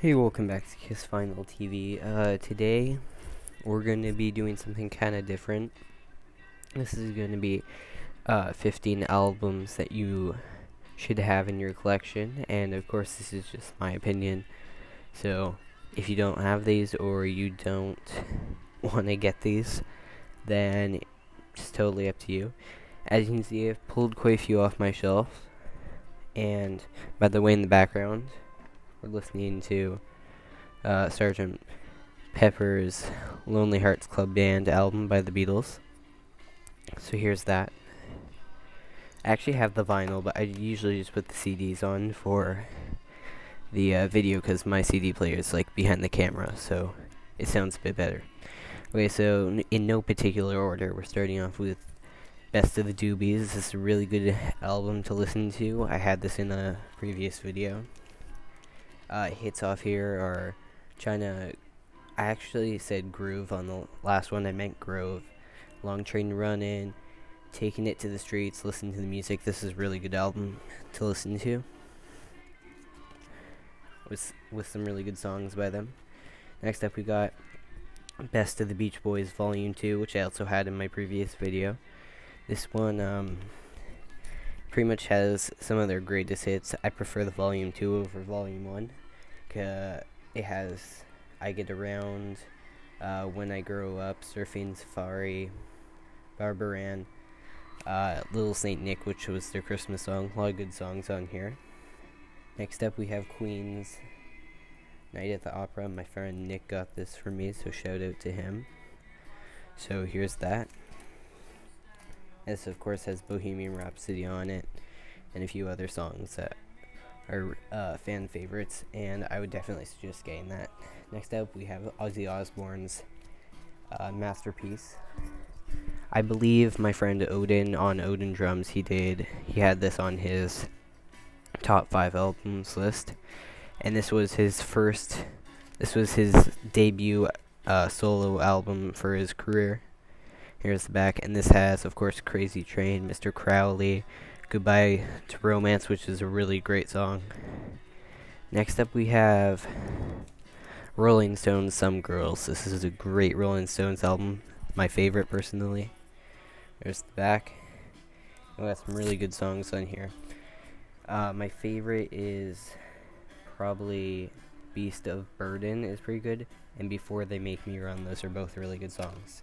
Hey, welcome back to Kiss Final TV. Today we're going to be doing something kind of different. This is going to be 15 albums that you should have in your collection, and of course this is just my opinion. So if you don't have these or you don't want to get these, then it's totally up to you. As you can see, I've pulled quite a few off my shelf, and by the way, in the background we're listening to Sgt. Pepper's Lonely Hearts Club Band album by the Beatles. So here's that. I actually have the vinyl, but I usually just put the CDs on for the video because my CD player is like behind the camera, so it sounds a bit better. Okay, so in no particular order, we're starting off with Best of the Doobies. This is a really good album to listen to. I had this in a previous video. Hits off here are China. I actually said Groove on the last one. I meant Grove. Long Train Runnin', Taking It to the Streets, listen to the music. This is a really good album to listen to, with some really good songs by them. Next up we got Best of the Beach Boys Volume 2, which I also had in my previous video. This one pretty much has some of their greatest hits. I prefer the Volume 2 over Volume 1. It has I Get Around, When I Grow Up, Surfing Safari, Barbaran, Little Saint Nick, which was their Christmas song. A lot of good songs on here. Next up we have Queen's Night at the Opera. My friend Nick got this for me, so shout out to him. So here's that. This of course has Bohemian Rhapsody on it, and a few other songs that are fan favorites, and I would definitely suggest getting that. Next up we have Ozzy Osbourne's Masterpiece. I believe my friend Odin on Odin Drums, he had this on his top 5 albums list, and this was his debut solo album for his career. Here's the back, and this has of course Crazy Train, Mr. Crowley, Goodbye to Romance, which is a really great song. Next up we have Rolling Stones' Some Girls. This is a great Rolling Stones album, my favorite personally. There's the back. We got some really good songs on here. My favorite is probably Beast of Burden is pretty good, and Before They Make Me Run. Those are both really good songs.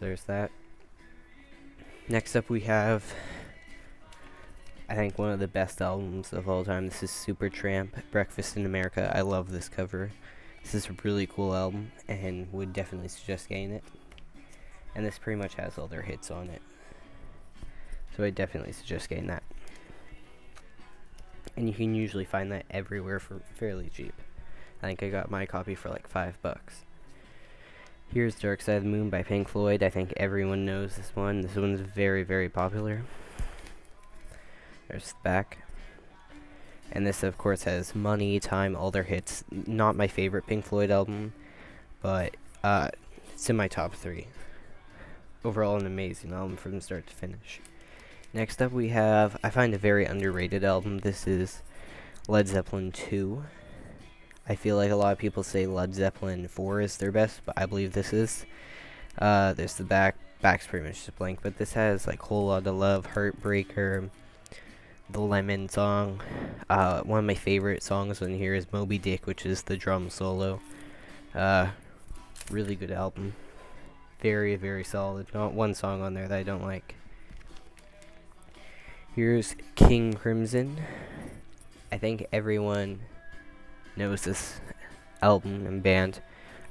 There's that. Next up we have, I think, one of the best albums of all time. This is Supertramp, Breakfast in America. I love this cover. This is a really cool album, and would definitely suggest getting it. And this pretty much has all their hits on it, so I definitely suggest getting that. And you can usually find that everywhere for fairly cheap. I think I got my copy for like $5. Here's Dark Side of the Moon by Pink Floyd. I think everyone knows this one. This one's very, very popular. There's the back. And this, of course, has Money, Time, all their hits. Not my favorite Pink Floyd album, but it's in my top 3. Overall, an amazing album from start to finish. Next up, we have, I find, a very underrated album. This is Led Zeppelin 2. I feel like a lot of people say Led Zeppelin 4 is their best, but I believe this is. There's the back. Back's pretty much just blank, but this has like Whole Lotta Love, Heartbreaker, the Lemon song. One of my favorite songs on here is Moby Dick, which is the drum solo. Really good album. Very, very solid. Not one song on there that I don't like. Here's King Crimson. I think everyone knows this album and band,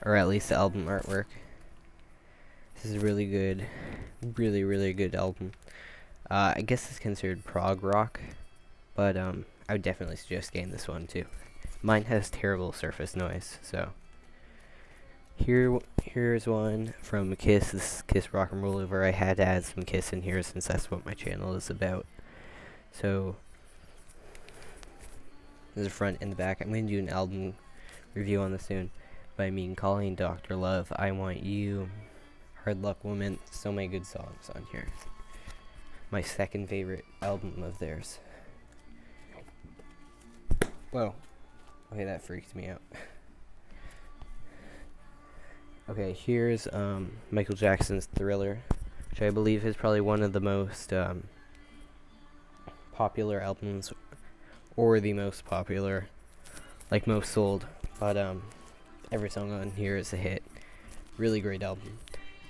or at least the album artwork. This is really good. Really, really good album. I guess it's considered prog rock, but I would definitely suggest getting this one too. Mine has terrible surface noise, so here's one from Kiss. This is Kiss Rock and Roll Over. I had to add some Kiss in here since that's what my channel is about. So there's a front and the back. I'm going to do an album review on this soon, but I mean Calling Dr. Love, I Want You, Hard Luck Woman. So many good songs on here. My second favorite album of theirs. Whoa. Okay, that freaked me out. Okay, here's Michael Jackson's Thriller, which I believe is probably one of the most popular albums, or the most popular, like most sold. But every song on here is a hit. Really great album.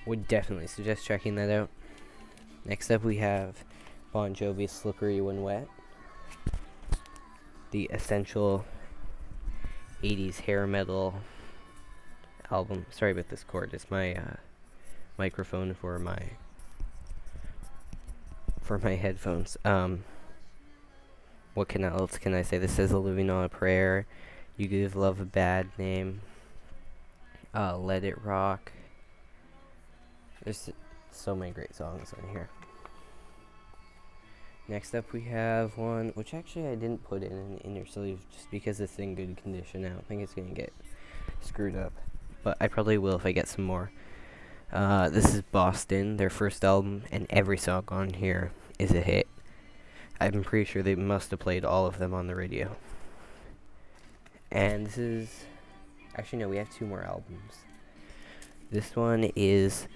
Would definitely suggest checking that out. Next up we have Bon Jovi's Slippery When Wet, the essential 80s hair metal album. Sorry about this cord. It's my microphone for my headphones. What else can I say? This is a Living on a Prayer. You Give Love a Bad Name. Let It Rock. There's so many great songs on here. Next up we have one, which actually I didn't put in an inner sleeve just because it's in good condition. I don't think it's going to get screwed up, but I probably will if I get some more. This is Boston, their first album, and every song on here is a hit. I'm pretty sure they must have played all of them on the radio. And this is... Actually, no, we have 2 more albums. This one is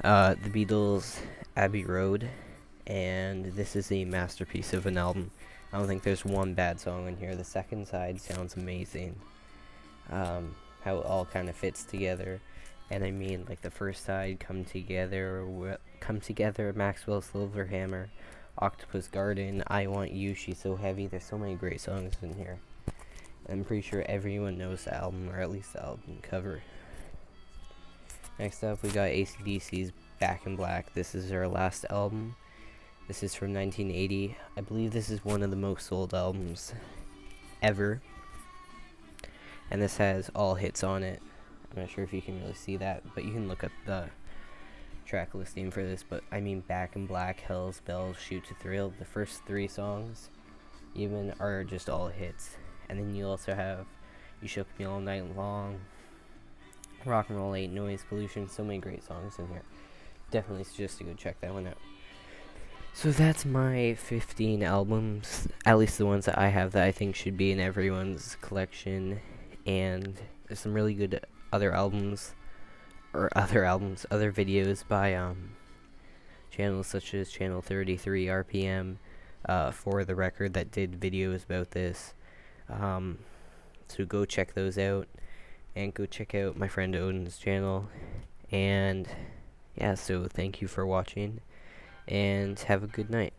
the Beatles' Abbey Road, and this is a masterpiece of an album. I don't think there's one bad song on here. The second side sounds amazing. How it all kind of fits together. And I mean, like the first side, Come Together, Maxwell Silverhammer, Octopus Garden, I Want You, She's So Heavy. There's so many great songs in here. I'm pretty sure everyone knows the album, or at least the album cover. Next up, we got AC/DC's Back in Black. This is their last album. This is from 1980. I believe this is one of the most sold albums ever. And this has all hits on it. I'm not sure if you can really see that, but you can look up the track listing for this. But I mean, Back in Black, Hell's Bells, Shoot to Thrill. The first 3 songs even are just all hits. And then you also have You Shook Me All Night Long, Rock and Roll 8, Noise Pollution. So many great songs in here. Definitely suggest to go check that one out. So that's my 15 albums, at least the ones that I have that I think should be in everyone's collection. And there's some really good other videos by channels such as Channel 33 RPM, For the Record, that did videos about this. So go check those out, and go check out my friend Odin's channel. And yeah, so thank you for watching, and have a good night.